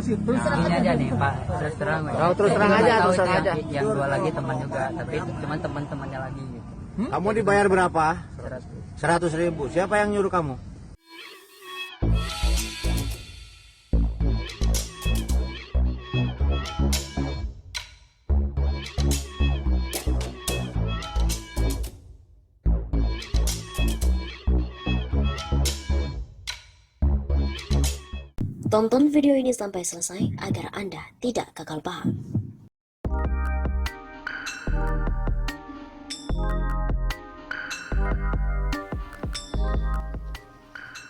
Ini aja nih Pak, terus terang. Terus terang aja, Tahu terus terang itu aja. yang dua lagi teman juga, tapi cuman teman-temannya lagi gitu. Kamu dibayar berapa? 100. 100.000. Siapa yang nyuruh kamu? Tonton video ini sampai selesai agar Anda tidak gagal paham.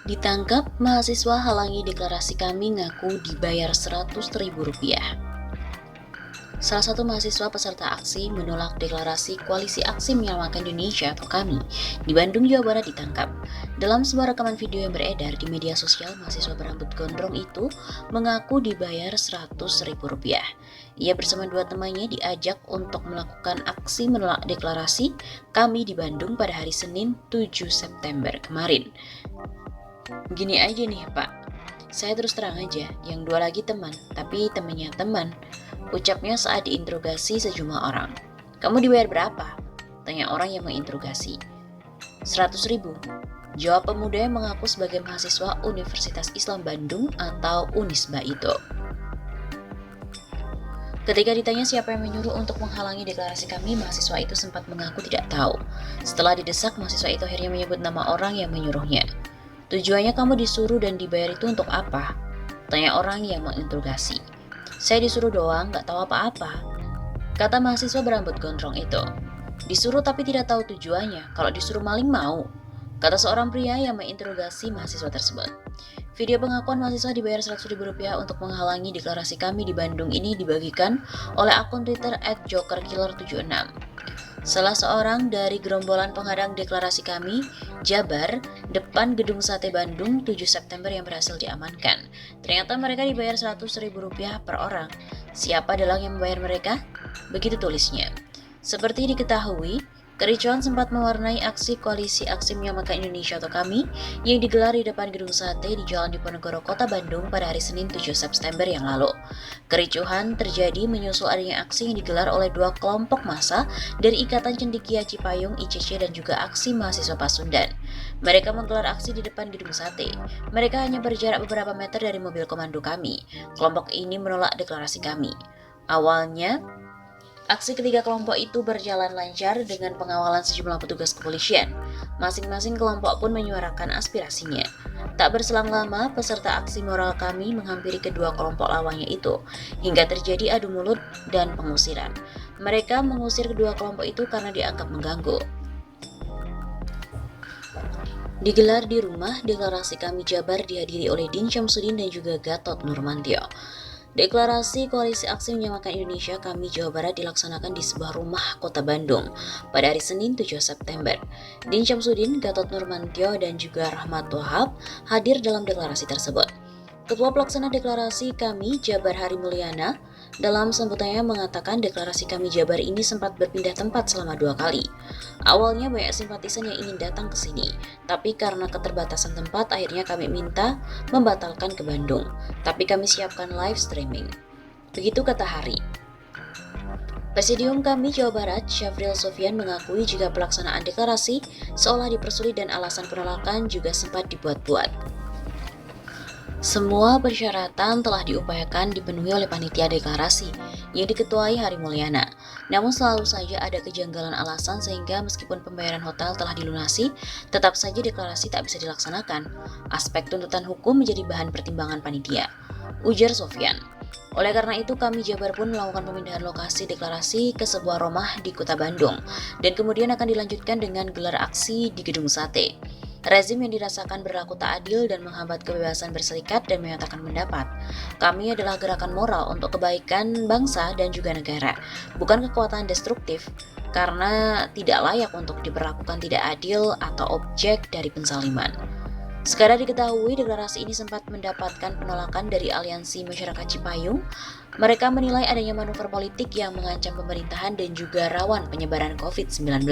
Ditangkap, mahasiswa halangi deklarasi kami ngaku dibayar Rp100.000. Salah satu mahasiswa peserta aksi menolak deklarasi Koalisi Aksi Menyelamatkan Indonesia atau KAMI di Bandung, Jawa Barat ditangkap. Dalam sebuah rekaman video yang beredar di media sosial, mahasiswa berambut gondrong itu mengaku dibayar Rp100.000. Ia bersama dua temannya diajak untuk melakukan aksi menolak deklarasi KAMI di Bandung pada hari Senin 7 September kemarin. Gini aja nih Pak, saya terus terang aja, yang dua lagi teman, tapi temannya teman. Ucapnya saat diinterogasi sejumlah orang. Kamu dibayar berapa? Tanya orang yang menginterogasi. 100.000. Jawab pemuda yang mengaku sebagai mahasiswa Universitas Islam Bandung atau Unisba itu. Ketika ditanya siapa yang menyuruh untuk menghalangi deklarasi kami, mahasiswa itu sempat mengaku tidak tahu. Setelah didesak, mahasiswa itu akhirnya menyebut nama orang yang menyuruhnya. Tujuannya kamu disuruh dan dibayar itu untuk apa? Tanya orang yang menginterogasi. Saya disuruh doang, gak tahu apa-apa, kata mahasiswa berambut gondrong itu. Disuruh tapi tidak tahu tujuannya, kalau disuruh maling mau, kata seorang pria yang menginterogasi mahasiswa tersebut. Video pengakuan mahasiswa dibayar Rp100.000 untuk menghalangi deklarasi kami di Bandung ini dibagikan oleh akun Twitter @jokerkiller76. Salah seorang dari gerombolan penghadang deklarasi kami, Jabar, depan Gedung Sate Bandung 7 September yang berhasil diamankan. Ternyata mereka dibayar Rp100.000 per orang. Siapa adalah yang membayar mereka? Begitu tulisnya. Seperti diketahui, kericuan sempat mewarnai aksi Koalisi Aksi Menyelamatkan Indonesia atau KAMI yang digelar di depan Gedung Sate di Jalan Diponegoro, Kota Bandung pada hari Senin 7 September yang lalu. Kericuhan terjadi menyusul adanya aksi yang digelar oleh dua kelompok massa dari Ikatan Cendekia Cipayung ICC dan juga Aksi Mahasiswa Pasundan. Mereka menggelar aksi di depan Gedung Sate. Mereka hanya berjarak beberapa meter dari mobil komando KAMI. Kelompok ini menolak deklarasi KAMI. Awalnya, aksi ketiga kelompok itu berjalan lancar dengan pengawalan sejumlah petugas kepolisian. Masing-masing kelompok pun menyuarakan aspirasinya. Tak berselang lama, peserta aksi moral kami menghampiri kedua kelompok lawannya itu, hingga terjadi adu mulut dan pengusiran. Mereka mengusir kedua kelompok itu karena dianggap mengganggu. Digelar di rumah, deklarasi kami Jabar dihadiri oleh Din Syamsuddin dan juga Gatot Nurmantio. Deklarasi Koalisi Aksi Menyelamatkan Indonesia kami Jawa Barat dilaksanakan di sebuah rumah Kota Bandung pada hari Senin 7 September. Din Syamsuddin, Gatot Nurmantio, dan juga Rahmat Wahab hadir dalam deklarasi tersebut. Ketua Pelaksana Deklarasi kami Jabar Hari Mulyana dalam sambutannya mengatakan deklarasi kami Jabar ini sempat berpindah tempat selama 2 kali. Awalnya banyak simpatisan yang ingin datang ke sini, tapi karena keterbatasan tempat akhirnya kami minta membatalkan ke Bandung, tapi kami siapkan live streaming. Begitu kata Hari. Presidium kami Jawa Barat, Syafril Sofyan mengakui jika pelaksanaan deklarasi seolah dipersulit dan alasan penolakan juga sempat dibuat-buat. Semua persyaratan telah diupayakan dipenuhi oleh panitia deklarasi yang diketuai Hari Mulyana. Namun selalu saja ada kejanggalan alasan sehingga meskipun pembayaran hotel telah dilunasi, tetap saja deklarasi tak bisa dilaksanakan. Aspek tuntutan hukum menjadi bahan pertimbangan panitia, ujar Sofyan. Oleh karena itu, kami Jabar pun melakukan pemindahan lokasi deklarasi ke sebuah rumah di Kota Bandung dan kemudian akan dilanjutkan dengan gelar aksi di Gedung Sate. Rezim yang dirasakan berlaku tak adil dan menghambat kebebasan berserikat dan menyatakan pendapat. Kami adalah gerakan moral untuk kebaikan bangsa dan juga negara, bukan kekuatan destruktif, karena tidak layak untuk diperlakukan tidak adil atau objek dari penzaliman. Sekarang diketahui deklarasi ini sempat mendapatkan penolakan dari Aliansi Masyarakat Cipayung. Mereka menilai adanya manuver politik yang mengancam pemerintahan dan juga rawan penyebaran COVID-19.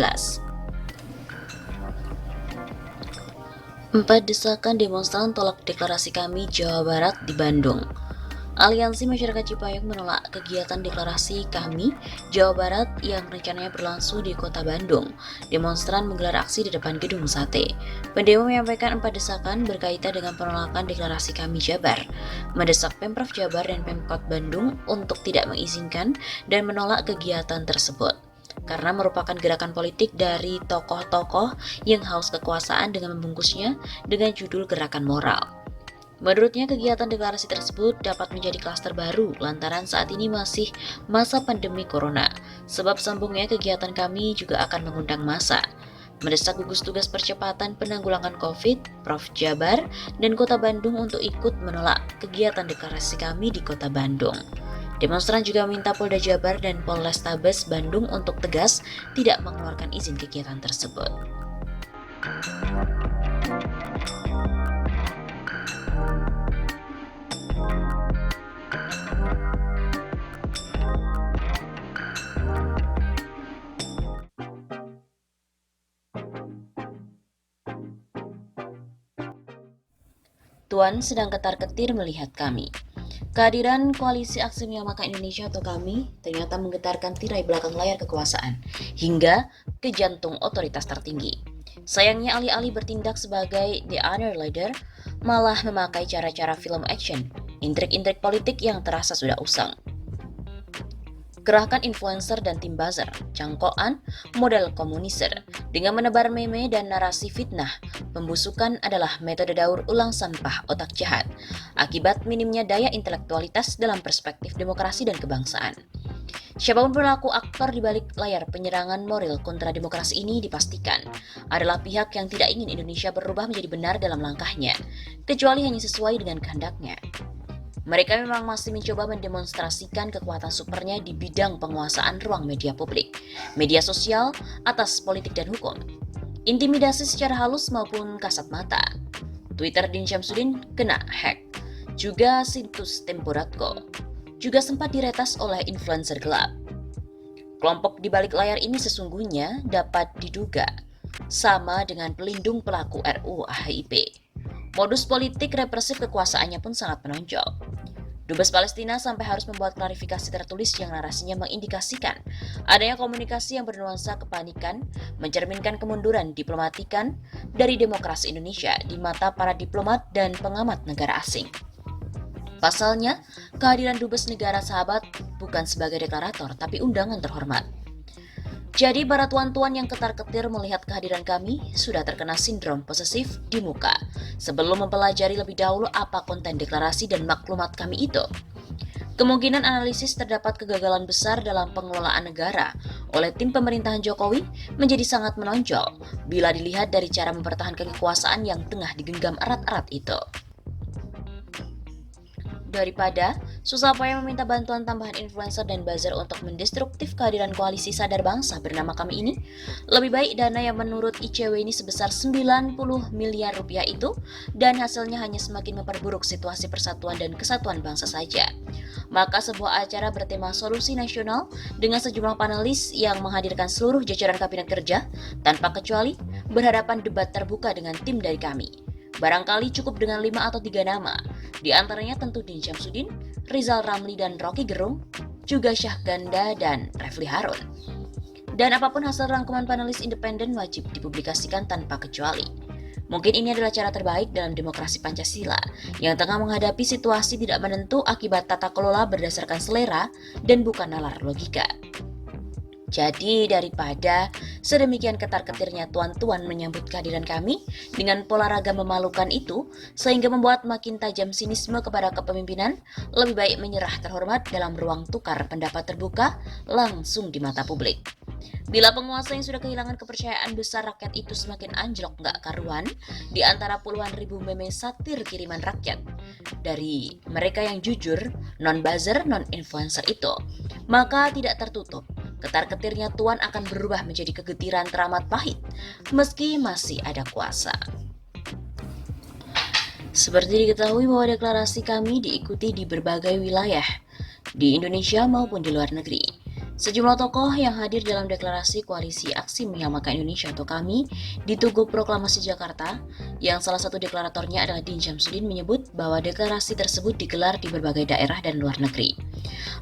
4 desakan demonstran tolak deklarasi kami Jawa Barat di Bandung. Aliansi Masyarakat Cipayung menolak kegiatan deklarasi Kami Jawa Barat yang rencananya berlangsung di Kota Bandung. Demonstran menggelar aksi di depan Gedung Sate. Pendemo menyampaikan 4 desakan berkaitan dengan penolakan deklarasi Kami Jabar, mendesak Pemprov Jabar dan Pemkot Bandung untuk tidak mengizinkan dan menolak kegiatan tersebut karena merupakan gerakan politik dari tokoh-tokoh yang haus kekuasaan dengan membungkusnya dengan judul gerakan moral. Menurutnya, kegiatan deklarasi tersebut dapat menjadi klaster baru lantaran saat ini masih masa pandemi corona. Sebab sambungnya kegiatan kami juga akan mengundang massa. Mendesak gugus tugas percepatan penanggulangan COVID, Prof. Jabar, dan Kota Bandung untuk ikut menolak kegiatan deklarasi kami di Kota Bandung. Demonstran juga meminta Polda Jabar dan Polrestabes Bandung untuk tegas tidak mengeluarkan izin kegiatan tersebut. Tuan sedang ketar-ketir melihat kami. Kehadiran Koalisi Aksi Menyelamatkan Indonesia atau KAMI ternyata menggetarkan tirai belakang layar kekuasaan hingga ke jantung otoritas tertinggi. Sayangnya alih-alih bertindak sebagai the honor leader, malah memakai cara-cara film action, intrik-intrik politik yang terasa sudah usang. Kerahkan influencer dan tim buzzer, cangkokan model komuniser, dengan menebar meme dan narasi fitnah. Pembusukan adalah metode daur ulang sampah otak jahat, akibat minimnya daya intelektualitas dalam perspektif demokrasi dan kebangsaan. Siapapun pelaku aktor di balik layar penyerangan moral kontra demokrasi ini dipastikan adalah pihak yang tidak ingin Indonesia berubah menjadi benar dalam langkahnya, kecuali hanya sesuai dengan kehendaknya. Mereka memang masih mencoba mendemonstrasikan kekuatan supernya di bidang penguasaan ruang media publik, media sosial, atas politik dan hukum. Intimidasi secara halus maupun kasat mata. Twitter Din Syamsuddin kena hack. Juga situs Tempo.co juga sempat diretas oleh influencer gelap. Kelompok di balik layar ini sesungguhnya dapat diduga sama dengan pelindung pelaku RUU HIP. Modus politik represif kekuasaannya pun sangat menonjol. Dubes Palestina sampai harus membuat klarifikasi tertulis yang narasinya mengindikasikan adanya komunikasi yang bernuansa kepanikan, mencerminkan kemunduran diplomatikan dari demokrasi Indonesia di mata para diplomat dan pengamat negara asing. Pasalnya, kehadiran Dubes negara sahabat bukan sebagai deklarator, tapi undangan terhormat. Jadi para tuan-tuan yang ketar-ketir melihat kehadiran kami sudah terkena sindrom posesif di muka sebelum mempelajari lebih dahulu apa konten deklarasi dan maklumat kami itu. Kemungkinan analisis terdapat kegagalan besar dalam pengelolaan negara oleh tim pemerintahan Jokowi menjadi sangat menonjol bila dilihat dari cara mempertahankan kekuasaan yang tengah digenggam erat-erat itu. Daripada susah payah meminta bantuan tambahan influencer dan buzzer untuk mendestruktif kehadiran koalisi sadar bangsa bernama kami ini, lebih baik dana yang menurut ICW ini sebesar 90 miliar rupiah itu dan hasilnya hanya semakin memperburuk situasi persatuan dan kesatuan bangsa saja. Maka sebuah acara bertema solusi nasional dengan sejumlah panelis yang menghadirkan seluruh jajaran kabinet kerja tanpa kecuali berhadapan debat terbuka dengan tim dari kami. Barangkali cukup dengan 5 atau 3 nama, di antaranya tentu Din Syamsuddin, Rizal Ramli dan Rocky Gerung, juga Syahganda dan Refli Harun. Dan apapun hasil rangkuman panelis independen wajib dipublikasikan tanpa kecuali. Mungkin ini adalah cara terbaik dalam demokrasi Pancasila yang tengah menghadapi situasi tidak menentu akibat tata kelola berdasarkan selera dan bukan nalar logika. Jadi daripada sedemikian ketar-ketirnya tuan-tuan menyambut kehadiran kami dengan pola raga memalukan itu sehingga membuat makin tajam sinisme kepada kepemimpinan, lebih baik menyerah terhormat dalam ruang tukar pendapat terbuka langsung di mata publik. Bila penguasa yang sudah kehilangan kepercayaan besar rakyat itu semakin anjlok gak karuan di antara puluhan ribu meme satir kiriman rakyat dari mereka yang jujur, non-buzzer, non-influencer itu, maka tidak tertutup ketar-ketirnya tuan akan berubah menjadi kegetiran teramat pahit meski masih ada kuasa. Seperti diketahui bahwa deklarasi kami diikuti di berbagai wilayah di Indonesia maupun di luar negeri. Sejumlah tokoh yang hadir dalam deklarasi Koalisi Aksi Menyelamatkan Indonesia atau KAMI di Tugu Proklamasi Jakarta, yang salah satu deklaratornya adalah Din Syamsuddin, menyebut bahwa deklarasi tersebut digelar di berbagai daerah dan luar negeri.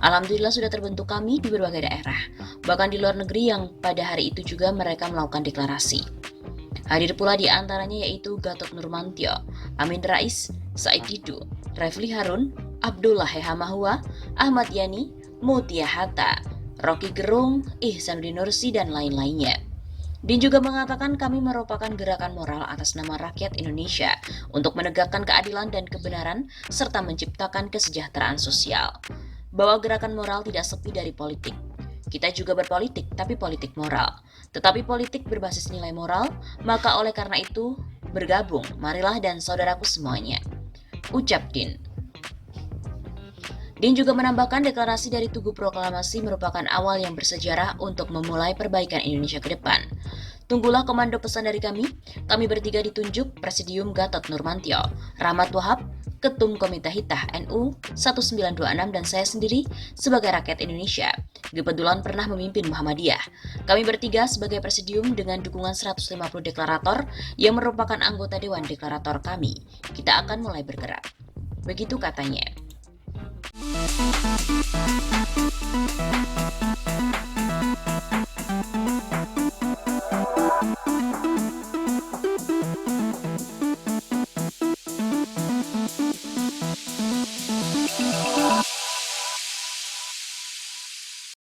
Alhamdulillah sudah terbentuk KAMI di berbagai daerah, bahkan di luar negeri yang pada hari itu juga mereka melakukan deklarasi. Hadir pula di antaranya yaitu Gatot Nurmantio, Amin Rais, Said Didu, Refli Harun, Abdullah Hehamahua, Ahmad Yani, Mutia Hatta, Rocky Gerung, Ihsanuddin Nursi, dan lain-lainnya. Din juga mengatakan kami merupakan gerakan moral atas nama rakyat Indonesia untuk menegakkan keadilan dan kebenaran serta menciptakan kesejahteraan sosial. Bahwa gerakan moral tidak sepi dari politik. Kita juga berpolitik, tapi politik moral. Tetapi politik berbasis nilai moral, maka oleh karena itu bergabung, marilah dan saudaraku semuanya. Ucap Din. Din juga menambahkan deklarasi dari Tugu Proklamasi merupakan awal yang bersejarah untuk memulai perbaikan Indonesia ke depan. Tunggulah komando pesan dari kami bertiga ditunjuk Presidium Gatot Nurmantio, Rahmat Wahab, Ketum Komite Hitah NU 1926 dan saya sendiri sebagai rakyat Indonesia. Kebetulan pernah memimpin Muhammadiyah. Kami bertiga sebagai presidium dengan dukungan 150 deklarator yang merupakan anggota Dewan Deklarator kami. Kita akan mulai bergerak. Begitu katanya.